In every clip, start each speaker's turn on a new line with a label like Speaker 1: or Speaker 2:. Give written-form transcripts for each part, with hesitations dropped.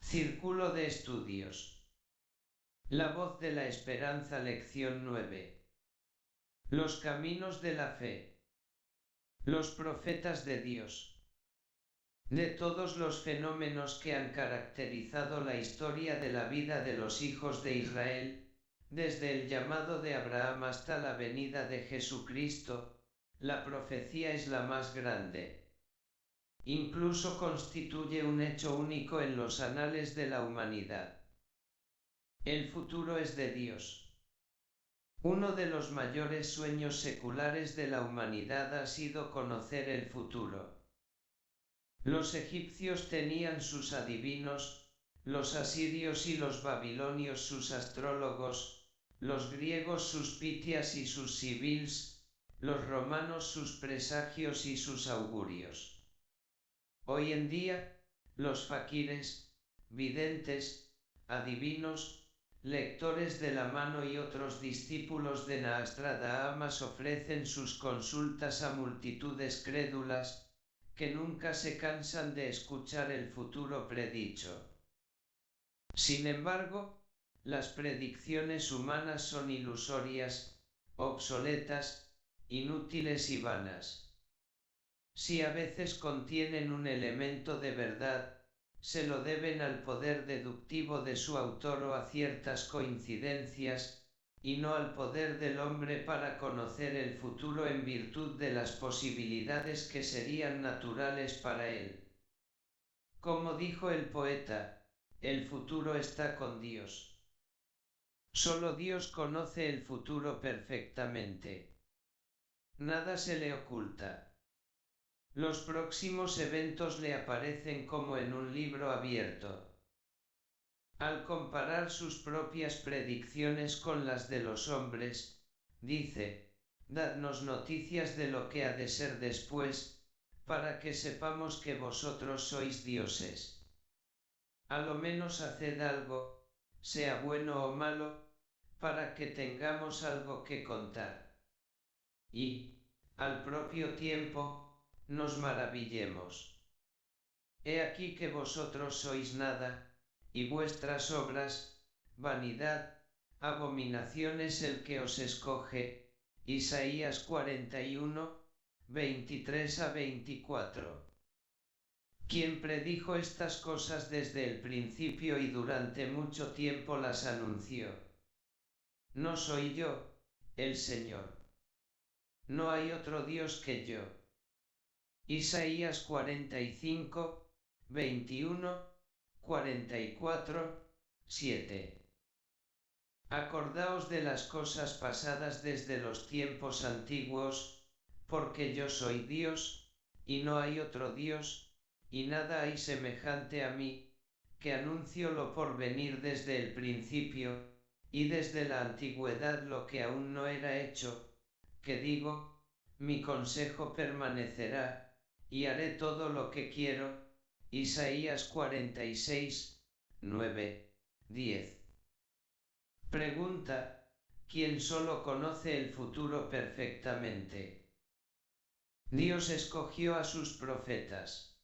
Speaker 1: Círculo de Estudios. La voz de la esperanza, lección 9. Los caminos de la fe. Los profetas de Dios. De todos los fenómenos que han caracterizado la historia de la vida de los hijos de Israel, desde el llamado de Abraham hasta la venida de Jesucristo, la profecía es la más grande. Incluso constituye un hecho único en los anales de la humanidad. El futuro es de Dios. Uno de los mayores sueños seculares de la humanidad ha sido conocer el futuro. Los egipcios tenían sus adivinos, los asirios y los babilonios sus astrólogos, los griegos sus pitias y sus sibils, los romanos sus presagios y sus augurios. Hoy en día, los faquires, videntes, adivinos, lectores de la mano y otros discípulos de Nostradamus ofrecen sus consultas a multitudes crédulas, que nunca se cansan de escuchar el futuro predicho. Sin embargo, las predicciones humanas son ilusorias, obsoletas, inútiles y vanas. Si a veces contienen un elemento de verdad, se lo deben al poder deductivo de su autor o a ciertas coincidencias, y no al poder del hombre para conocer el futuro en virtud de las posibilidades que serían naturales para él. Como dijo el poeta, el futuro está con Dios. Solo Dios conoce el futuro perfectamente. Nada se le oculta. Los próximos eventos le aparecen como en un libro abierto. Al comparar sus propias predicciones con las de los hombres, dice, dadnos noticias de lo que ha de ser después, para que sepamos que vosotros sois dioses. A lo menos haced algo, sea bueno o malo, para que tengamos algo que contar. Y, al propio tiempo, nos maravillemos. He aquí que vosotros sois nada, y vuestras obras, vanidad, abominaciones el que os escoge. Isaías 41, 23 a 24. Quien predijo estas cosas desde el principio y durante mucho tiempo las anunció. No soy yo, el Señor. No hay otro Dios que yo. Isaías 45, 21, 44, 7. Acordaos de las cosas pasadas desde los tiempos antiguos, porque yo soy Dios, y no hay otro Dios, y nada hay semejante a mí, que anuncio lo por venir desde el principio, y desde la antigüedad lo que aún no era hecho, que digo, mi consejo permanecerá, y haré todo lo que quiero. Isaías 46, 9, 10. Pregunta, ¿quién solo conoce el futuro perfectamente? Dios escogió a sus profetas.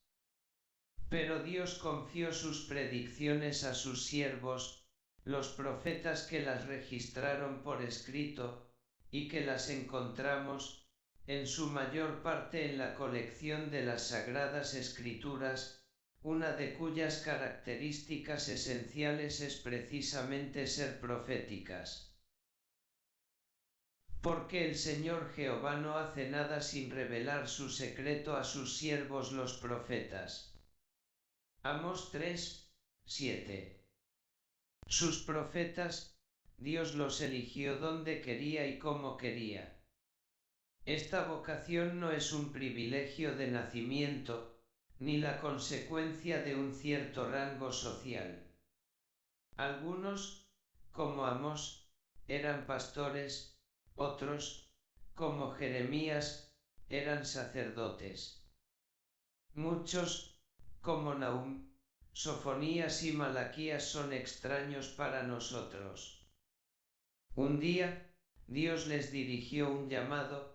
Speaker 1: Pero Dios confió sus predicciones a sus siervos, los profetas que las registraron por escrito, y que las encontramos, en su mayor parte en la colección de las Sagradas Escrituras, una de cuyas características esenciales es precisamente ser proféticas. Porque el Señor Jehová no hace nada sin revelar su secreto a sus siervos los profetas. Amós 3, 7. Sus profetas, Dios los eligió donde quería y como quería. Esta vocación no es un privilegio de nacimiento, ni la consecuencia de un cierto rango social. Algunos, como Amós, eran pastores, otros, como Jeremías, eran sacerdotes. Muchos, como Nahum, Sofonías y Malaquías son extraños para nosotros. Un día, Dios les dirigió un llamado,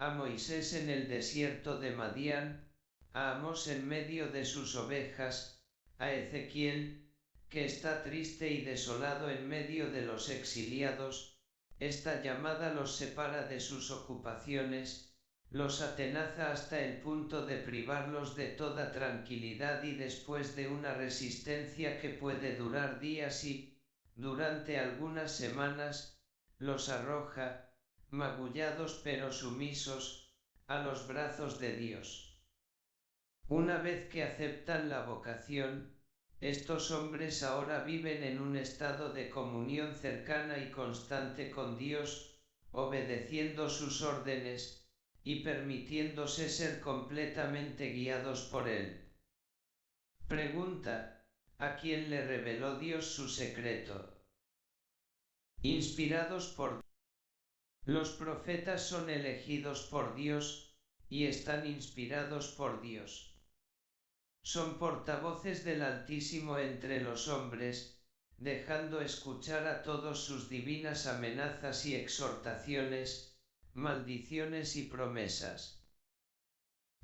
Speaker 1: a Moisés en el desierto de Madián, a Amós en medio de sus ovejas, a Ezequiel, que está triste y desolado en medio de los exiliados. Esta llamada los separa de sus ocupaciones, los atenaza hasta el punto de privarlos de toda tranquilidad y después de una resistencia que puede durar días y, durante algunas semanas, los arroja, magullados pero sumisos, a los brazos de Dios. Una vez que aceptan la vocación, estos hombres ahora viven en un estado de comunión cercana y constante con Dios, obedeciendo sus órdenes y permitiéndose ser completamente guiados por Él. Pregunta: ¿a quién le reveló Dios su secreto? Inspirados por los profetas son elegidos por Dios y están inspirados por Dios. Son portavoces del Altísimo entre los hombres, dejando escuchar a todos sus divinas amenazas y exhortaciones, maldiciones y promesas.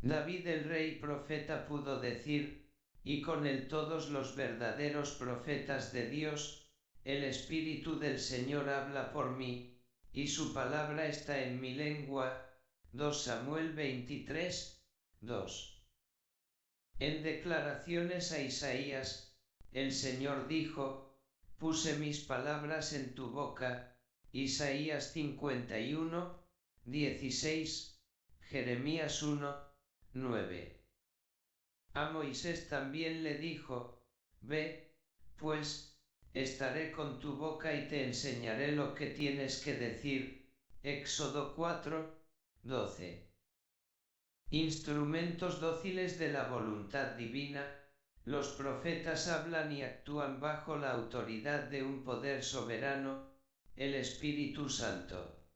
Speaker 1: David el rey profeta pudo decir, y con él todos los verdaderos profetas de Dios: el Espíritu del Señor habla por mí, y su palabra está en mi lengua. 2 Samuel 23, 2. En declaraciones a Isaías, el Señor dijo: puse mis palabras en tu boca. Isaías 51, 16, Jeremías 1, 9. A Moisés también le dijo: ve, pues, estaré con tu boca y te enseñaré lo que tienes que decir. Éxodo 4, 12. Instrumentos dóciles de la voluntad divina, los profetas hablan y actúan bajo la autoridad de un poder soberano, el Espíritu Santo.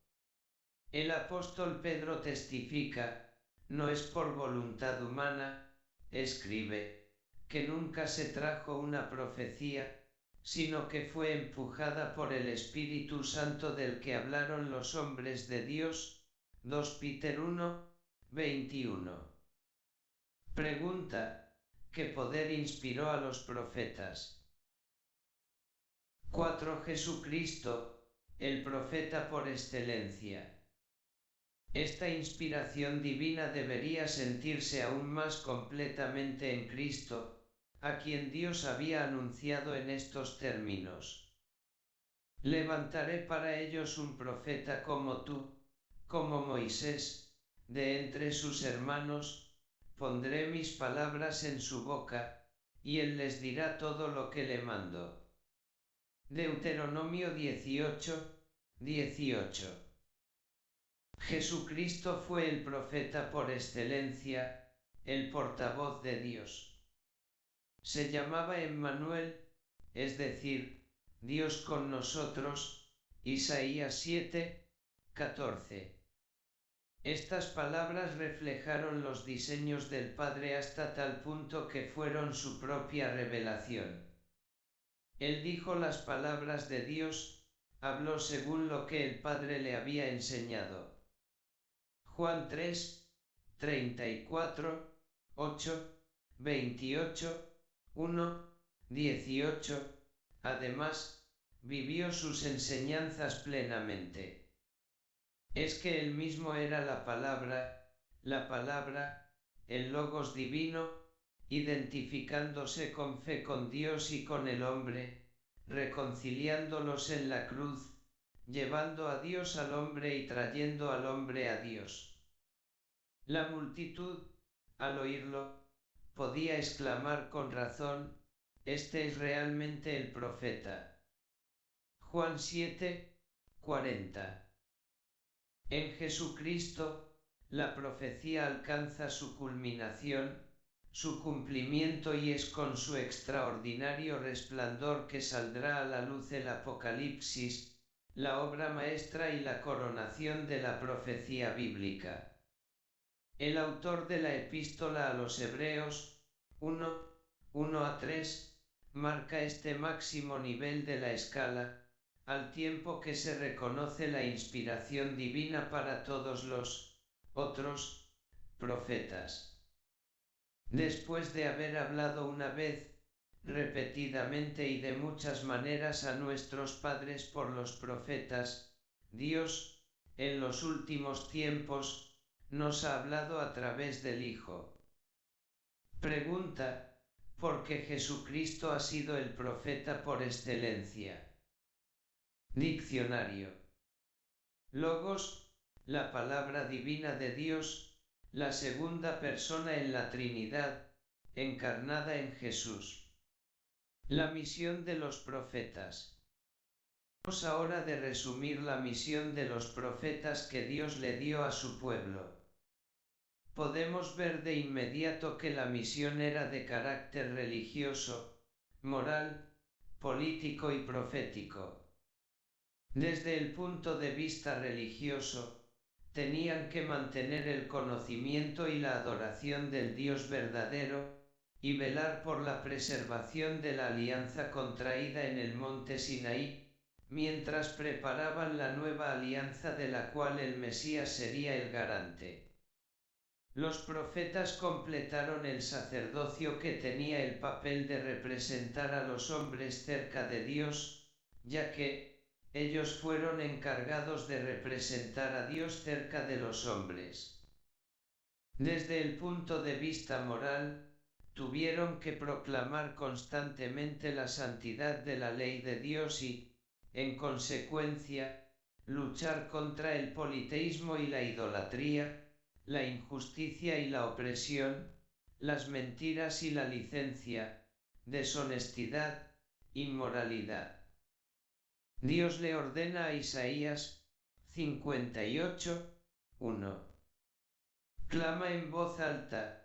Speaker 1: El apóstol Pedro testifica: no es por voluntad humana, escribe, que nunca se trajo una profecía, sino que fue empujada por el Espíritu Santo del que hablaron los hombres de Dios. 2 Peter 1, 21. Pregunta: ¿qué poder inspiró a los profetas? 4. Jesucristo, el profeta por excelencia. Esta inspiración divina debería sentirse aún más completamente en Cristo, a quien Dios había anunciado en estos términos: levantaré para ellos un profeta como tú, como Moisés, de entre sus hermanos. Pondré mis palabras en su boca, y él les dirá todo lo que le mando. Deuteronomio 18, 18. Jesucristo fue el profeta por excelencia, el portavoz de Dios. Se llamaba Emmanuel, es decir, Dios con nosotros. Isaías 7, 14. Estas palabras reflejaron los diseños del Padre hasta tal punto que fueron su propia revelación. Él dijo las palabras de Dios, habló según lo que el Padre le había enseñado. Juan 3, 34, 8, 28, 1, 18. Además, vivió sus enseñanzas plenamente. Es que él mismo era la palabra, el Logos divino, identificándose con fe con Dios y con el hombre, reconciliándolos en la cruz, llevando a Dios al hombre y trayendo al hombre a Dios. La multitud, al oírlo, podía exclamar con razón: este es realmente el profeta. Juan 7, 40. En Jesucristo, la profecía alcanza su culminación, su cumplimiento, y es con su extraordinario resplandor que saldrá a la luz el Apocalipsis, la obra maestra y la coronación de la profecía bíblica. El autor de la epístola a los Hebreos, 1, 1-3, marca este máximo nivel de la escala, al tiempo que se reconoce la inspiración divina para todos los otros profetas. Después de haber hablado una vez, repetidamente y de muchas maneras a nuestros padres por los profetas, Dios, en los últimos tiempos, nos ha hablado a través del Hijo. Pregunta: ¿por qué Jesucristo ha sido el profeta por excelencia? Diccionario. Logos, la palabra divina de Dios, la segunda persona en la Trinidad, encarnada en Jesús. La misión de los profetas. Vamos ahora de resumir la misión de los profetas que Dios le dio a su pueblo. Podemos ver de inmediato que la misión era de carácter religioso, moral, político y profético. Desde el punto de vista religioso, tenían que mantener el conocimiento y la adoración del Dios verdadero, y velar por la preservación de la alianza contraída en el monte Sinaí, mientras preparaban la nueva alianza de la cual el Mesías sería el garante. Los profetas completaron el sacerdocio que tenía el papel de representar a los hombres cerca de Dios, ya que ellos fueron encargados de representar a Dios cerca de los hombres. Desde el punto de vista moral, tuvieron que proclamar constantemente la santidad de la ley de Dios y, en consecuencia, luchar contra el politeísmo y la idolatría, la injusticia y la opresión, las mentiras y la licencia, deshonestidad, inmoralidad. Dios le ordena a Isaías 58:1. Clama en voz alta,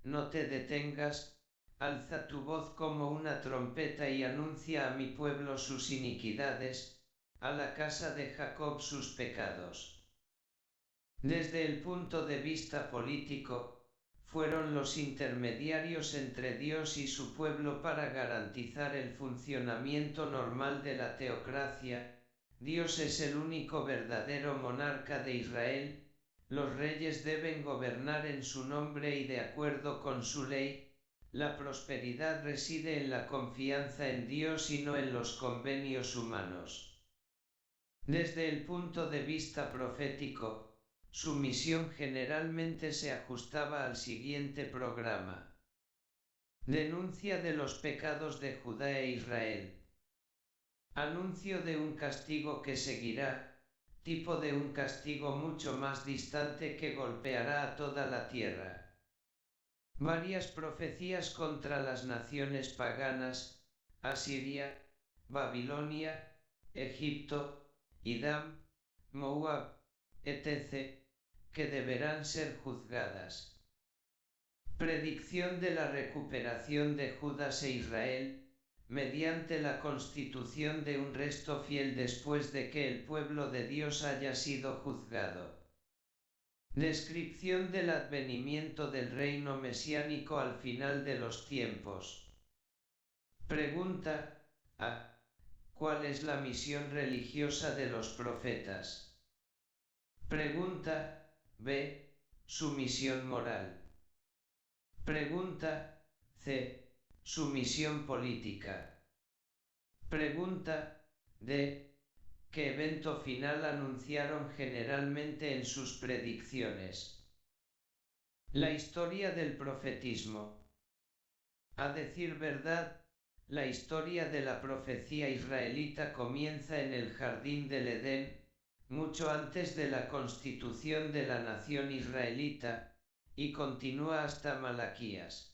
Speaker 1: no te detengas, alza tu voz como una trompeta y anuncia a mi pueblo sus iniquidades, a la casa de Jacob sus pecados. Desde el punto de vista político, fueron los intermediarios entre Dios y su pueblo para garantizar el funcionamiento normal de la teocracia. Dios es el único verdadero monarca de Israel. Los reyes deben gobernar en su nombre y de acuerdo con su ley. La prosperidad reside en la confianza en Dios y no en los convenios humanos. Desde el punto de vista profético, su misión generalmente se ajustaba al siguiente programa. Denuncia de los pecados de Judá e Israel. Anuncio de un castigo que seguirá, tipo de un castigo mucho más distante que golpeará a toda la tierra. Varias profecías contra las naciones paganas, Asiria, Babilonia, Egipto, Edom, Moab, etc., que deberán ser juzgadas. Predicción de la recuperación de Judas e Israel, mediante la constitución de un resto fiel después de que el pueblo de Dios haya sido juzgado. Descripción del advenimiento del reino mesiánico al final de los tiempos. Pregunta A. ¿Cuál es la misión religiosa de los profetas? Pregunta B. Su misión moral. Pregunta C. Su misión política. Pregunta D. ¿Qué evento final anunciaron generalmente en sus predicciones? La historia del profetismo. A decir verdad, la historia de la profecía israelita comienza en el jardín del Edén, mucho antes de la constitución de la nación israelita, y continúa hasta Malaquías.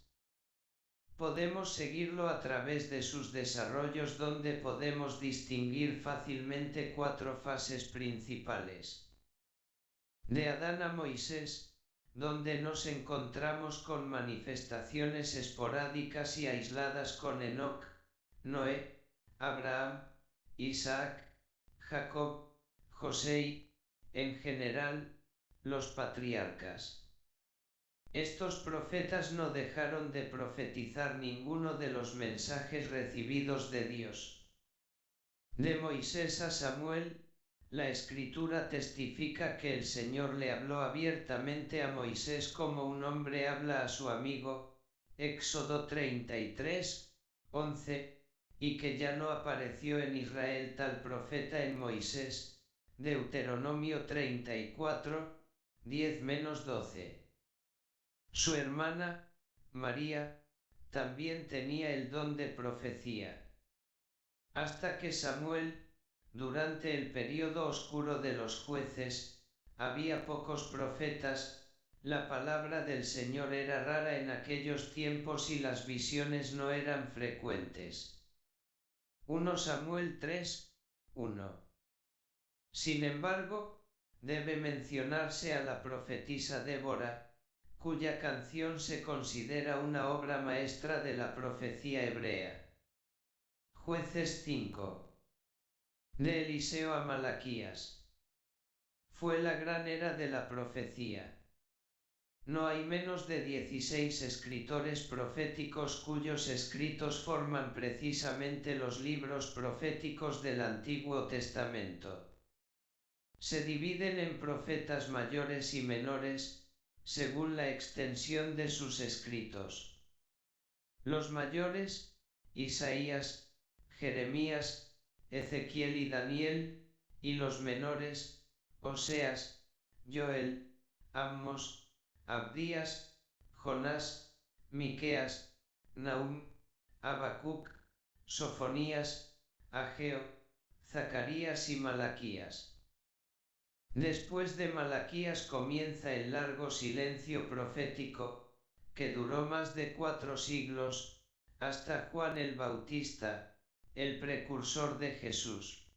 Speaker 1: Podemos seguirlo a través de sus desarrollos donde podemos distinguir fácilmente 4 fases principales. De Adán a Moisés, donde nos encontramos con manifestaciones esporádicas y aisladas con Enoc, Noé, Abraham, Isaac, Jacob, José y, en general, los patriarcas. Estos profetas no dejaron de profetizar ninguno de los mensajes recibidos de Dios. De Moisés a Samuel, la Escritura testifica que el Señor le habló abiertamente a Moisés como un hombre habla a su amigo, Éxodo 33, 11, y que ya no apareció en Israel tal profeta en Moisés, Deuteronomio 34, 10-12. Su hermana, María, también tenía el don de profecía. Hasta que Samuel, durante el período oscuro de los jueces, había pocos profetas, la palabra del Señor era rara en aquellos tiempos y las visiones no eran frecuentes. 1 Samuel 3, 1. Sin embargo, debe mencionarse a la profetisa Débora, cuya canción se considera una obra maestra de la profecía hebrea. Jueces 5. De Eliseo a Malaquías. Fue la gran era de la profecía. No hay menos de 16 escritores proféticos cuyos escritos forman precisamente los libros proféticos del Antiguo Testamento. Se dividen en profetas mayores y menores, según la extensión de sus escritos. Los mayores, Isaías, Jeremías, Ezequiel y Daniel, y los menores, Oseas, Joel, Amos, Abdías, Jonás, Miqueas, Nahum, Habacuc, Sofonías, Ageo, Zacarías y Malaquías. Después de Malaquías comienza el largo silencio profético, que duró más de 4 siglos, hasta Juan el Bautista, el precursor de Jesús.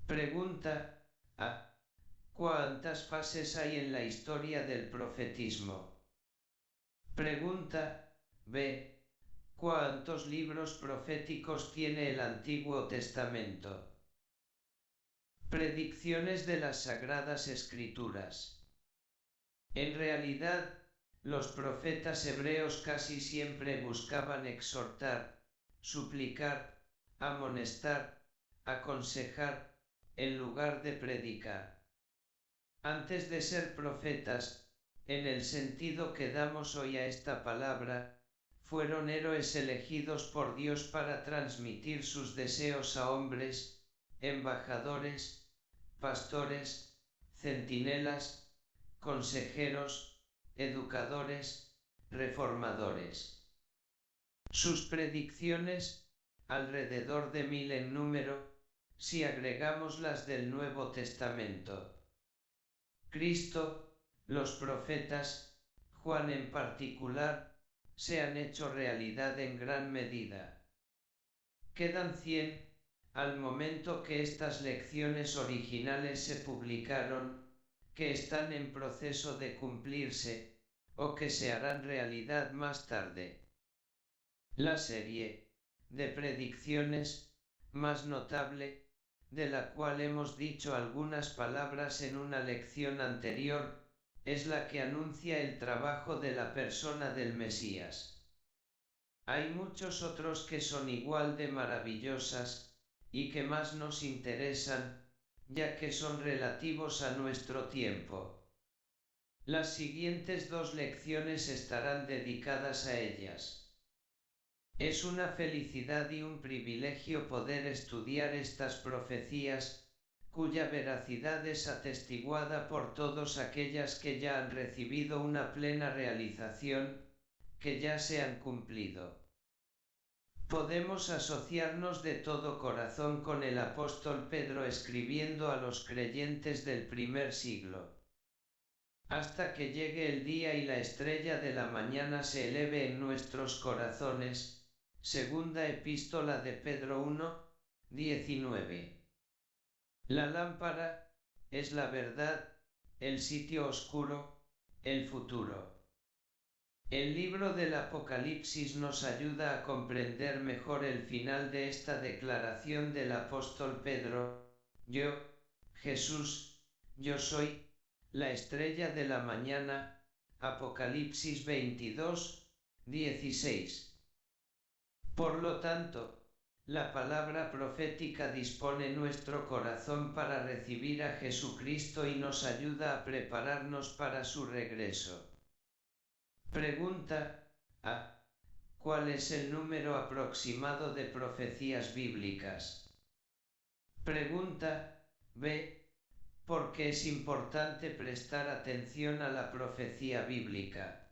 Speaker 1: Pregunta A. ¿Cuántas fases hay en la historia del profetismo? Pregunta B. ¿Cuántos libros proféticos tiene el Antiguo Testamento? Predicciones de las Sagradas Escrituras. En realidad, los profetas hebreos casi siempre buscaban exhortar, suplicar, amonestar, aconsejar, en lugar de predicar. Antes de ser profetas, en el sentido que damos hoy a esta palabra, fueron héroes elegidos por Dios para transmitir sus deseos a hombres, embajadores, pastores, centinelas, consejeros, educadores, reformadores. Sus predicciones, alrededor de 1000 en número, si agregamos las del Nuevo Testamento. Cristo, los profetas, Juan en particular, se han hecho realidad en gran medida. Quedan 100, al momento que estas lecciones originales se publicaron, que están en proceso de cumplirse, o que se harán realidad más tarde. La serie de predicciones más notable, de la cual hemos dicho algunas palabras en una lección anterior, es la que anuncia el trabajo de la persona del Mesías. Hay muchos otros que son igual de maravillosas, y que más nos interesan, ya que son relativos a nuestro tiempo. Las siguientes 2 lecciones estarán dedicadas a ellas. Es una felicidad y un privilegio poder estudiar estas profecías, cuya veracidad es atestiguada por todos aquellas que ya han recibido una plena realización, que ya se han cumplido. Podemos asociarnos de todo corazón con el apóstol Pedro escribiendo a los creyentes del primer siglo. Hasta que llegue el día y la estrella de la mañana se eleve en nuestros corazones. Segunda epístola de Pedro 1, 19. La lámpara es la verdad, el sitio oscuro, el futuro. El libro del Apocalipsis nos ayuda a comprender mejor el final de esta declaración del apóstol Pedro: yo, Jesús, yo soy, la estrella de la mañana. Apocalipsis 22, 16. Por lo tanto, la palabra profética dispone nuestro corazón para recibir a Jesucristo y nos ayuda a prepararnos para su regreso. Pregunta A. ¿Cuál es el número aproximado de profecías bíblicas? Pregunta B. ¿Por qué es importante prestar atención a la profecía bíblica?